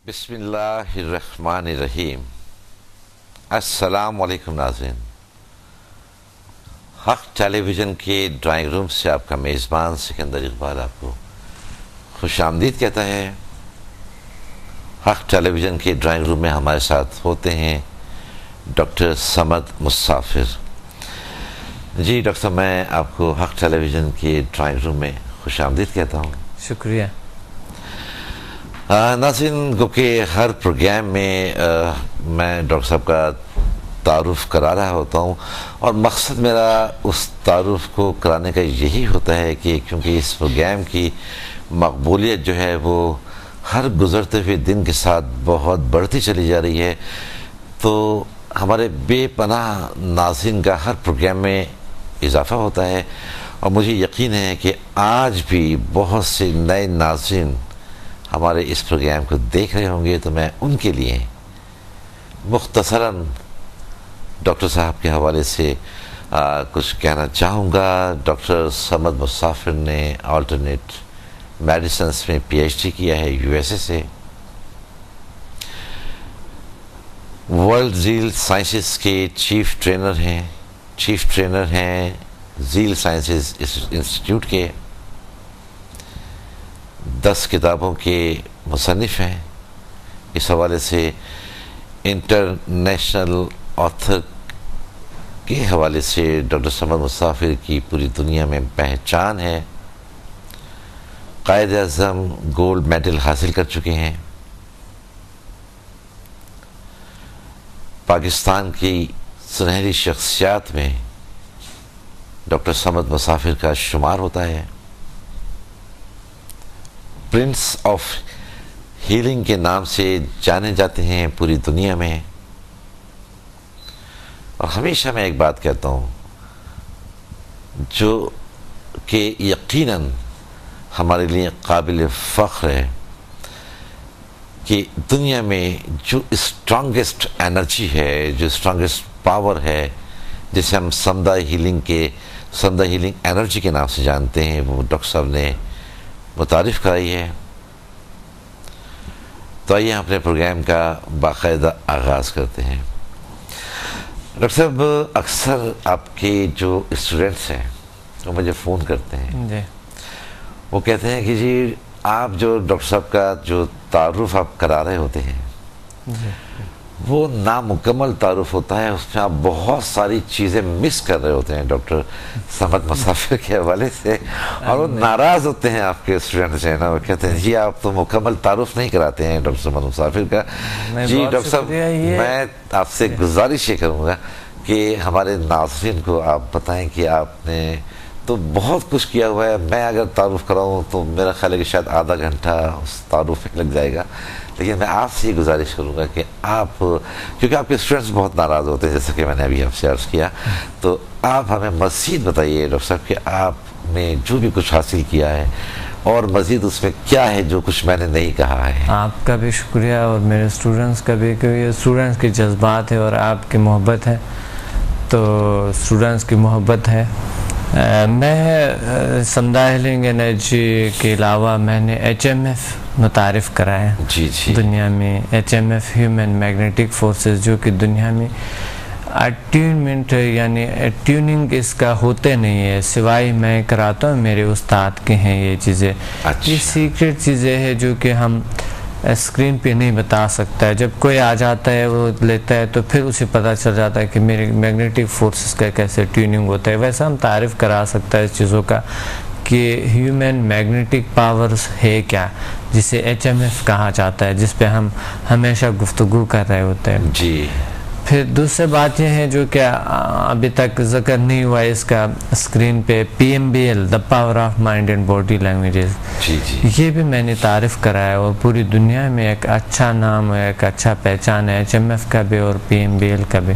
بسم اللہ الرحمن الرحیم۔ السلام علیکم ناظرین، حق ٹیلی ویژن کے ڈرائنگ روم سے آپ کا میزبان سکندر اقبال آپ کو خوش آمدید کہتا ہے۔ حق ٹیلی ویژن کے ڈرائنگ روم میں ہمارے ساتھ ہوتے ہیں ڈاکٹر صمد مسافر جی۔ ڈاکٹر صاحب، میں آپ کو حق ٹیلی ویژن کے ڈرائنگ روم میں خوش آمدید کہتا ہوں۔ شکریہ ناظرین، کیونکہ ہر پروگرام میں میں ڈاکٹر صاحب کا تعارف کرا رہا ہوتا ہوں، اور مقصد میرا اس تعارف کو کرانے کا یہی ہوتا ہے کہ کیونکہ اس پروگرام کی مقبولیت جو ہے وہ ہر گزرتے ہوئے دن کے ساتھ بہت بڑھتی چلی جا رہی ہے، تو ہمارے بے پناہ ناظرین کا ہر پروگرام میں اضافہ ہوتا ہے، اور مجھے یقین ہے کہ آج بھی بہت سے نئے ناظرین ہمارے اس پروگرام کو دیکھ رہے ہوں گے، تو میں ان کے لیے مختصراً ڈاکٹر صاحب کے حوالے سے کچھ کہنا چاہوں گا۔ ڈاکٹر صمد مسافر نے آلٹرنیٹ میڈیسنس میں پی ایچ ڈی کیا ہے USA سے، ورلڈ زیل سائنسز کے چیف ٹرینر ہیں زیل سائنسز انسٹیٹیوٹ کے، 10 کتابوں کے مصنف ہیں۔ اس حوالے سے انٹرنیشنل آتھر کے حوالے سے ڈاکٹر صمد مسافر کی پوری دنیا میں پہچان ہے۔ قائد اعظم گولڈ میڈل حاصل کر چکے ہیں۔ پاکستان کی سنہری شخصیات میں ڈاکٹر صمد مسافر کا شمار ہوتا ہے۔ پرنس آف ہیلنگ کے نام سے جانے جاتے ہیں پوری دنیا میں، اور ہمیشہ میں ایک بات کہتا ہوں جو کہ یقیناً ہمارے لیے قابل فخر ہے، کہ دنیا میں جو اسٹرانگسٹ انرجی ہے، جو اسٹرانگسٹ پاور ہے، جسے ہم سمدھا ہیلنگ انرجی کے نام سے جانتے ہیں، وہ ڈاکٹر صاحب نے متعارف کرائی ہے۔ تو آئیے ہم اپنے پروگرام کا باقاعدہ آغاز کرتے ہیں۔ ڈاکٹر صاحب، اکثر آپ کے جو اسٹوڈنٹس ہیں وہ مجھے فون کرتے ہیں جی، وہ کہتے ہیں کہ جی آپ جو ڈاکٹر صاحب کا جو تعارف آپ کرا رہے ہوتے ہیں جی، وہ نامکمل تعارف ہوتا ہے، اس میں آپ بہت ساری چیزیں مس کر رہے ہوتے ہیں ڈاکٹر صمد مسافر کے حوالے سے، اور وہ ناراض ہوتے ہیں آپ کے اسٹوڈنٹس ہیں نا، وہ کہتے ہیں جی آپ تو مکمل تعارف نہیں کراتے ہیں ڈاکٹر صمد مسافر کا۔ جی ڈاکٹر صاحب، میں آپ سے گزارش یہ کروں گا کہ ہمارے ناظرین کو آپ بتائیں کہ آپ نے تو بہت کچھ کیا ہوا ہے، میں اگر تعارف کراؤں تو میرا خیال ہے کہ شاید آدھا گھنٹہ اس تعارف میں لگ جائے گا، لیکن میں آپ سے یہ گزارش کروں گا کہ آپ، کیونکہ آپ کے اسٹوڈنٹس بہت ناراض ہوتے ہیں جیسا کہ میں نے ابھی آپ سے عرض کیا، تو آپ ہمیں مزید بتائیے ڈاکٹر صاحب کہ آپ نے جو بھی کچھ حاصل کیا ہے اور مزید اس میں کیا ہے جو کچھ میں نے نہیں کہا ہے۔ آپ کا بھی شکریہ، اور میرے اسٹوڈنٹس کا بھی، کیونکہ یہ اسٹوڈنٹس کے جذبات ہے اور آپ کی محبت ہے، تو اسٹوڈنٹس کی محبت ہے۔ میں سمدھا ہیلنگ انرجی کے علاوہ میں نے HMF متعارف کرایا جی جی، دنیا میں۔ HMF ہیومن میگنیٹک فورسز، جو کہ دنیا میں اٹیونمنٹ یعنی ٹیوننگ اس کا ہوتے نہیں ہے، سوائے میں کراتا ہوں میرے استاد کے ہیں یہ چیزیں۔ یہ سیکرٹ چیزیں ہیں جو کہ ہم اسکرین پہ نہیں بتا سکتا ہے، جب کوئی آ جاتا ہے وہ لیتا ہے تو پھر اسے پتہ چل جاتا ہے کہ میرے میگنیٹک فورسز کا کیسے ٹیوننگ ہوتا ہے۔ ویسا ہم تعریف کرا سکتا ہے اس چیزوں کا کہ ہیومن میگنیٹک پاورز ہے کیا، جسے HMF کہا جاتا ہے، جس پہ ہم ہمیشہ گفتگو کر رہے ہوتے ہیں۔ جی، پھر دوسری بات یہ ہے جو کہ ابھی تک ذکر نہیں ہوا ہے اس کا اسکرین پہ، PMBL، the power of mind and body languages, جی جی، یہ بھی میں نے تعریف کرایا، اور پوری دنیا میں ایک اچھا نام ہے، ایک اچھا پہچان ہے HMF کا بھی اور PMBL کا بھی۔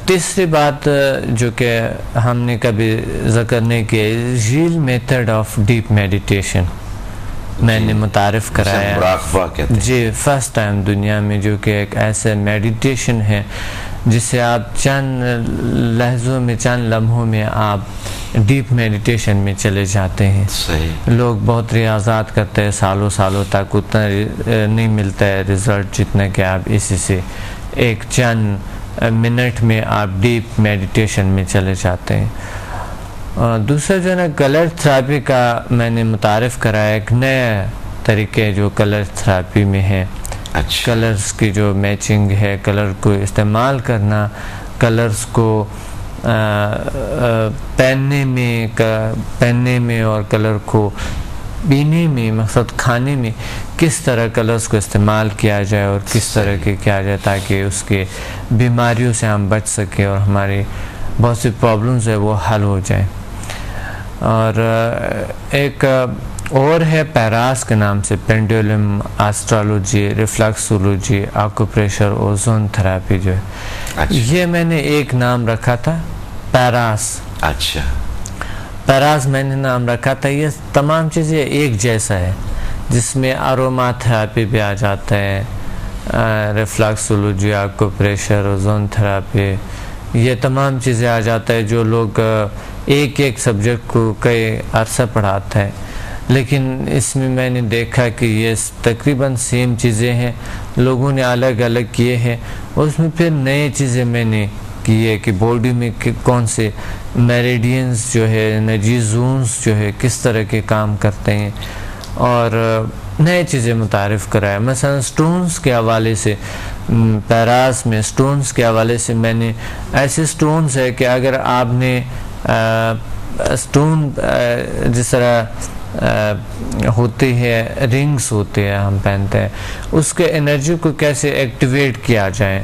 تیسری بات جو کہ ہم نے کبھی ذکر نہیں کیا، real method of deep meditation میں نے متعارف کرایا۔ مراقبہ کہتے ہیں جی، فرسٹ ٹائم دنیا میں جو کہ ایک ایسے میڈیٹیشن ہے جسے آپ چند لحظوں میں چند لمحوں میں آپ ڈیپ میڈیٹیشن میں چلے جاتے ہیں. صحیح. لوگ بہت ریاضات کرتے ہیں سالوں تک اتنا نہیں ملتا ہے رزلٹ جتنا کہ آپ اسی سے ایک چند منٹ میں آپ ڈیپ میڈیٹیشن میں چلے جاتے ہیں. دوسرا جو ہے نا کلر تھراپی کا میں نے متعارف کرایا ایک نئے طریقے جو کلر تھراپی میں ہے. کلرز کی جو میچنگ ہے, کلر کو استعمال کرنا, کلرز کو پہننے میں اور کلر کو پینے میں, مقصد کھانے میں کس طرح کلرز کو استعمال کیا جائے اور کس طرح کے کیا جائے تاکہ اس کے بیماریوں سے ہم بچ سکیں اور ہماری بہت سی پرابلمز ہے وہ حل ہو جائیں. اور ایک اور ہے پیراس کے نام سے, پینڈولم ایسٹرالوجی, ریفلیکسولوجی, آکوپریشر, اوزون تھراپی جو ہے. یہ میں نے ایک نام رکھا تھا پیراس. اچھا. پیراس میں نے نام رکھا تھا. یہ تمام چیزیں ایک جیسا ہے جس میں اروما تھراپی بھی آ جاتا ہے, ریفلیکسولوجی, آکوپریشر, اوزون تھراپی, یہ تمام چیزیں آ جاتا ہے جو لوگ ایک سبجیکٹ کو کئی عرصہ پڑھاتا ہے. لیکن اس میں نے دیکھا کہ یہ تقریباً سیم چیزیں ہیں, لوگوں نے الگ الگ کیے ہیں. اس میں پھر نئے چیزیں میں نے کی ہے کہ باڈی میں کون سے میریڈینز جو ہے, انرجی زونز جو ہے کس طرح کے کام کرتے ہیں, اور نئے چیزیں متعارف کرایا. مثلا سٹونز کے حوالے سے, پیراس میں سٹونز کے حوالے سے میں نے ایسے سٹونز ہے کہ اگر آپ نے سٹون جس طرح ہوتی ہے, رنگز ہوتے ہیں ہم پہنتے ہیں, اس کے انرجی کو کیسے ایکٹیویٹ کیا جائے.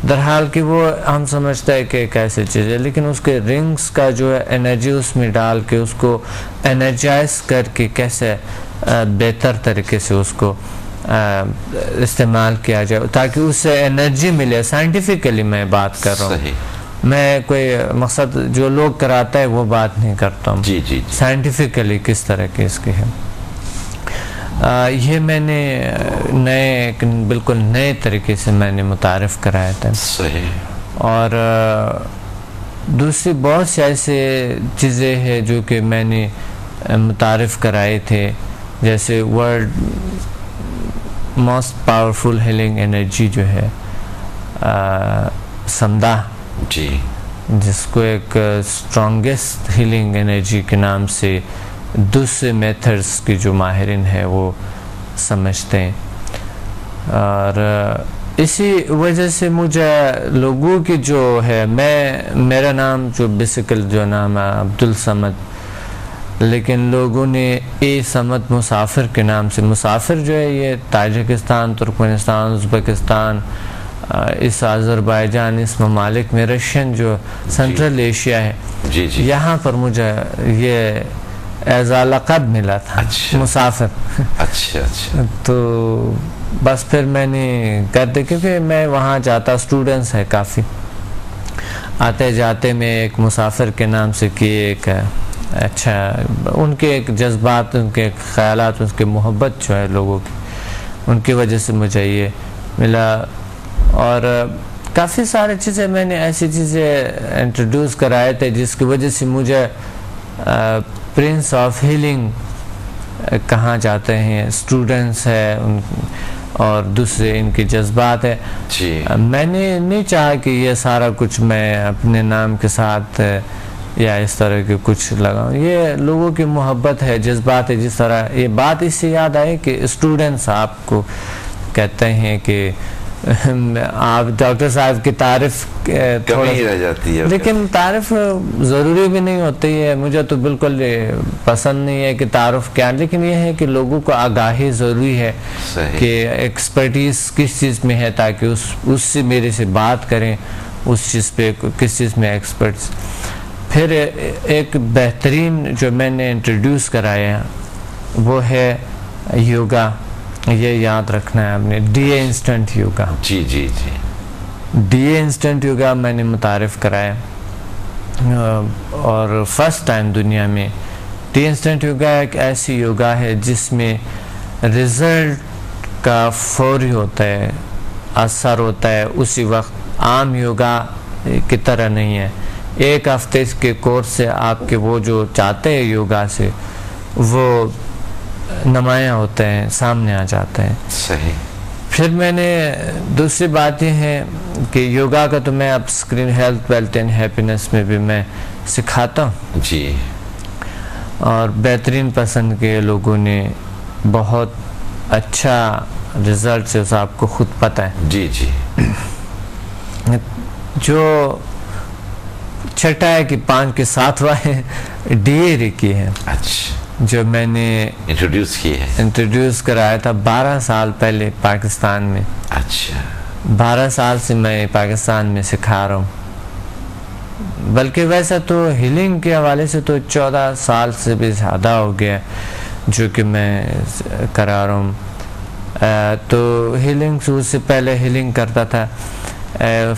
درحال کہ وہ ہم سمجھتا ہے کہ ایک ایسی چیز ہے, لیکن اس کے رنگز کا جو ہے انرجی اس میں ڈال کے اس کو انرجائز کر کے کیسے بہتر طریقے سے اس کو استعمال کیا جائے تاکہ اس سے انرجی ملے. سائنٹیفکلی میں بات کر رہا ہوں, میں کوئی مقصد جو لوگ کراتا ہے وہ بات نہیں کرتا ہوں. جی. سائنٹیفکلی کس طرح کی اس کی ہے. یہ میں نے بالکل نئے طریقے سے میں نے متعارف کرایا تھا. صحیح. اور دوسری بہت سی ایسے چیزیں ہیں جو کہ میں نے متعارف کرائے تھے, جیسے world most powerful healing energy جو ہے سمدھا, جی, جس کو ایک اسٹرانگسٹ ہیلنگ انرجی کے نام سے دوسرے میتھڈس کی جو ماہرین ہیں وہ سمجھتے ہیں. اور اسی وجہ سے مجھے لوگوں کی جو ہے, میرا نام جو بیسیکل جو نام ہے عبدالصمد, لیکن لوگوں نے صمد مسافر کے نام سے, مسافر جو ہے یہ تاجکستان, ترکمنستان, ازبکستان, اس آذربائیجان, اس ممالک میں, رشین جو سنٹرل ایشیا ہے, یہاں پر مجھے یہ ایز لقب ملا تھا. مسافر. اچھا. تو بس پھر میں نے کرتے, کیونکہ میں وہاں جاتا, اسٹوڈنٹس ہے کافی, آتے جاتے میں ایک مسافر کے نام سے کیے. ایک اچھا ان کے ایک جذبات, ان کے خیالات, ان کے محبت جو ہے لوگوں کی, ان کی وجہ سے مجھے یہ ملا. اور کافی سارے چیزیں میں نے ایسی چیزیں انٹروڈیوس کرائے تھے جس کی وجہ سے مجھے پرنس آف ہیلنگ کہاں جاتے ہیں, اسٹوڈنٹس ہے اور دوسرے ان کے جذبات ہے. میں نے نہیں چاہا کہ یہ سارا کچھ میں اپنے نام کے ساتھ یا اس طرح کے کچھ لگاؤں. یہ لوگوں کی محبت ہے, جذبات ہے. جس طرح یہ بات اس سے یاد آئی کہ اسٹوڈنٹس آپ کو کہتے ہیں کہ آپ ڈاکٹر صاحب کی تعریف کمی رہ جاتی ہے, لیکن تعریف ضروری بھی نہیں ہوتی ہے. مجھے تو بالکل پسند نہیں ہے کہ تعارف کیا, لیکن یہ ہے کہ لوگوں کو آگاہی ضروری ہے کہ ایکسپرٹیز کس چیز میں ہے تاکہ اس سے میرے سے بات کریں اس چیز پہ, کس چیز میں ایکسپرٹس. پھر ایک بہترین جو میں نے انٹروڈیوس کرایا وہ ہے یوگا. یہ یاد رکھنا ہے آپ نے, ڈی اے انسٹنٹ یوگا. جی. ڈی اے انسٹنٹ یوگا میں نے متعارف کرایا, اور فرسٹ ٹائم دنیا میں. ڈی اے انسٹنٹ یوگا ایک ایسی یوگا ہے جس میں رزلٹ کا فوری ہوتا ہے, اثر ہوتا ہے اسی وقت عام یوگا کی طرح نہیں ہے. ایک ہفتے کے کورس سے آپ کے وہ جو چاہتے ہیں یوگا سے وہ نمایاں ہوتے ہیں, سامنے آ جاتے ہیں. صحیح. پھر میں نے دوسری بات یہ ہے کہ یوگا کا تو میں اب screen health wealth and happiness میں بھی میں سکھاتا ہوں جی. اور بہترین پسند کے لوگوں نے بہت اچھا رزلٹ سے آپ کو خود پتہ ہے. جی جی. جو چھٹا ہے کہ 5 کے 7واں ہے ڈی اے ریکی ہے. اچھا. جو میں نے انٹروڈیوس کرایا تھا 12 سال پہلے پاکستان میں. اچھا. 12 سال سے میں پاکستان میں سکھا رہا ہوں, بلکہ ویسا تو ہیلنگ کے حوالے سے تو 14 سال سے بھی زیادہ ہو گیا جو کہ میں کرا رہا ہوں. تو ہیلنگ سے پہلے ہیلنگ کرتا تھا,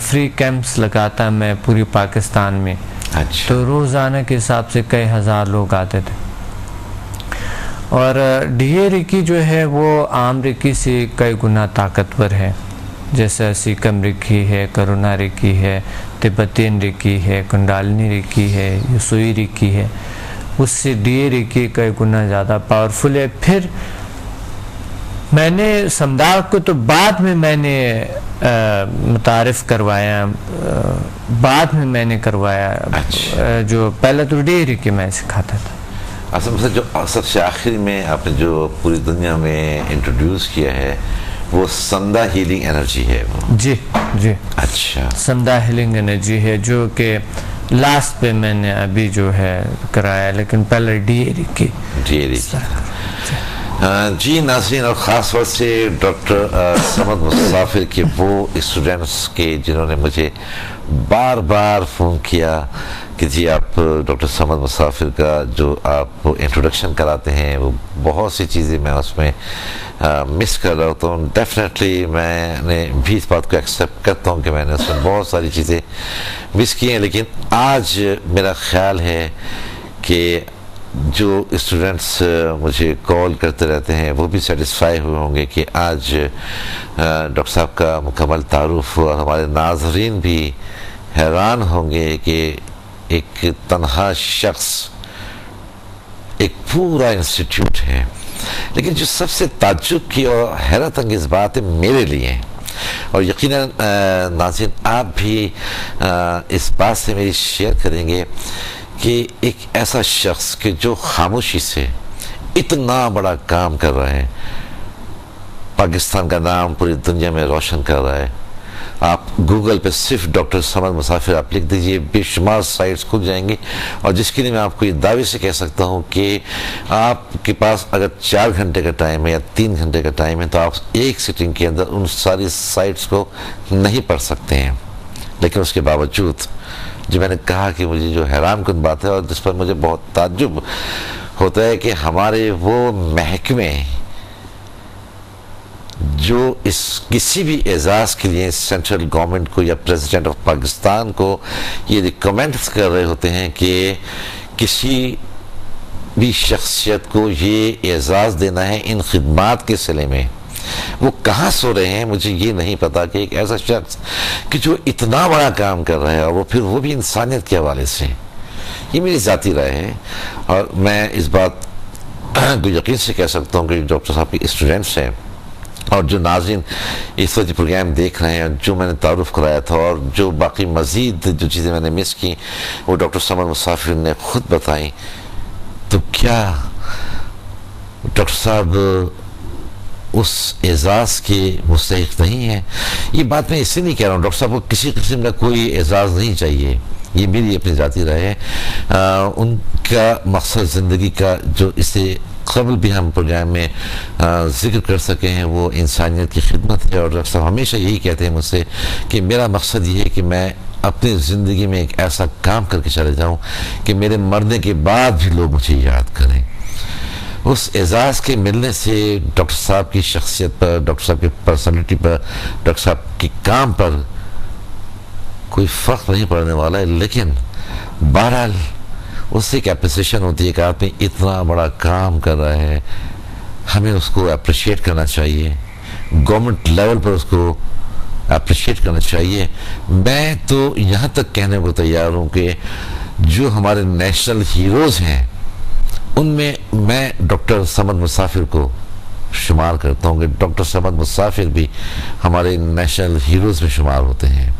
فری کیمپس لگاتا میں پوری پاکستان میں. اچھا. تو روزانہ کے حساب سے کئی ہزار لوگ آتے تھے. اور ڈی اے ریکی جو ہے وہ عام ریکی سے کئی گنا طاقتور ہے, جیسے سیکم ریکی ہے, کرونا ریکی ہے, تبتین ریکی ہے, کنڈالنی ریکی ہے, یسوئی ریکی ہے. اس سے ڈی اے ریکی کئی گنا زیادہ پاورفل ہے. پھر میں نے سمداق کو تو بعد میں نے متعارف کروایا, بعد میں نے کروایا. جو پہلے تو ڈی اے ریکی میں سکھاتا تھا. اصل میں جو سب سے آخر میں آپ نے جو پوری دنیا میں انٹروڈیوس کیا ہے وہ سندا ہیلنگ انرجی ہے. جی جی. اچھا. سندا ہیلنگ انرجی ہے جو کہ لاسٹ پہ میں نے ابھی جو ہے کرایا, لیکن پہلے ڈی اے ریکی. جی ناظرین, اور خاص طور سے ڈاکٹر صمد مسافر کے وہ اسٹوڈنٹس کے جنہوں نے مجھے بار بار فون کیا کہ جی آپ ڈاکٹر صمد مسافر کا جو آپ انٹروڈکشن کراتے ہیں وہ بہت سی چیزیں میں اس میں مس کر رہا ہوتا ہوں. ڈیفینیٹلی میں نے بھی اس بات کو ایکسیپٹ کرتا ہوں کہ میں نے اس میں بہت ساری چیزیں مس کی ہیں, لیکن آج میرا خیال ہے کہ جو اسٹوڈنٹس مجھے کال کرتے رہتے ہیں وہ بھی سیٹسفائی ہوئے ہوں گے کہ آج ڈاکٹر صاحب کا مکمل تعارف ہوا. ہمارے ناظرین بھی حیران ہوں گے کہ ایک تنہا شخص ایک پورا انسٹیٹیوٹ ہے. لیکن جو سب سے تعجب کی اور حیرت انگیز بات ہے میرے لیے, اور یقیناً ناظرین آپ بھی اس بات سے میری شیئر کریں گے کہ ایک ایسا شخص کہ جو خاموشی سے اتنا بڑا کام کر رہا ہے, پاکستان کا نام پوری دنیا میں روشن کر رہا ہے. آپ گوگل پہ صرف ڈاکٹر صمد مسافر آپ لکھ دیجئے, بے شمار سائٹس کھل جائیں گی, اور جس کے لیے میں آپ کو یہ دعوے سے کہہ سکتا ہوں کہ آپ کے پاس اگر 4 گھنٹے کا ٹائم ہے یا 3 گھنٹے کا ٹائم ہے تو آپ ایک سٹنگ کے اندر ان ساری سائٹس کو نہیں پڑھ سکتے ہیں. لیکن اس کے باوجود جو میں نے کہا کہ مجھے جو حیران کن بات ہے اور جس پر مجھے بہت تعجب ہوتا ہے کہ ہمارے وہ محکمے جو اس کسی بھی اعزاز کے لیے سینٹرل گورنمنٹ کو یا پریزیڈنٹ آف پاکستان کو یہ ریکمینڈ کر رہے ہوتے ہیں کہ کسی بھی شخصیت کو یہ اعزاز دینا ہے ان خدمات کے صلے میں, وہ کہاں سو رہے ہیں مجھے یہ نہیں پتا کہ ایک ایسا شخص کہ جو اتنا بڑا کام کر رہا ہے اور وہ پھر وہ بھی انسانیت کے حوالے سے. یہ میری ذاتی رائے ہے, اور میں اس بات کو یقین سے کہہ سکتا ہوں کہ ڈاکٹر صاحب کے اسٹوڈنٹس ہیں اور جو ناظرین اس وقت پروگرام دیکھ رہے ہیں, جو میں نے تعارف کرایا تھا اور جو باقی مزید جو چیزیں میں نے مس کی وہ ڈاکٹر صمد مسافر نے خود بتائیں, تو کیا ڈاکٹر صاحب اس اعزاز کے مستحق نہیں ہیں؟ یہ بات میں اس لیے نہیں کہہ رہا ہوں, ڈاکٹر صاحب کو کسی قسم کا کوئی اعزاز نہیں چاہیے, یہ میری اپنی ذاتی رائے ہے. ان کا مقصد زندگی کا جو اس سے قبل بھی ہم پروگرام میں ذکر کر سکے ہیں وہ انسانیت کی خدمت ہے, اور ڈاکٹر صاحب ہمیشہ یہی کہتے ہیں مجھ سے کہ میرا مقصد یہ ہے کہ میں اپنی زندگی میں ایک ایسا کام کر کے چلے جاؤں کہ میرے مرنے کے بعد بھی لوگ مجھے یاد کریں. اس اعزاز کے ملنے سے ڈاکٹر صاحب کی شخصیت پر, ڈاکٹر صاحب کی پرسنالٹی پر, ڈاکٹر صاحب کے کام پر کوئی فرق نہیں پڑنے والا ہے, لیکن بہرحال اس سے ایک اپریسیشن ہوتی ہے کہ آپ نے اتنا بڑا کام کر رہا ہے, ہمیں اس کو اپریشیٹ کرنا چاہیے, گورنمنٹ لیول پر اس کو اپریشیٹ کرنا چاہیے. میں تو یہاں تک کہنے کو تیار ہوں کہ جو ہمارے نیشنل ہیروز ہیں ان میں ڈاکٹر صمد مسافر کو شمار کرتا ہوں کہ ڈاکٹر صمد مسافر بھی ہمارے نیشنل ہیروز میں شمار ہوتے ہیں.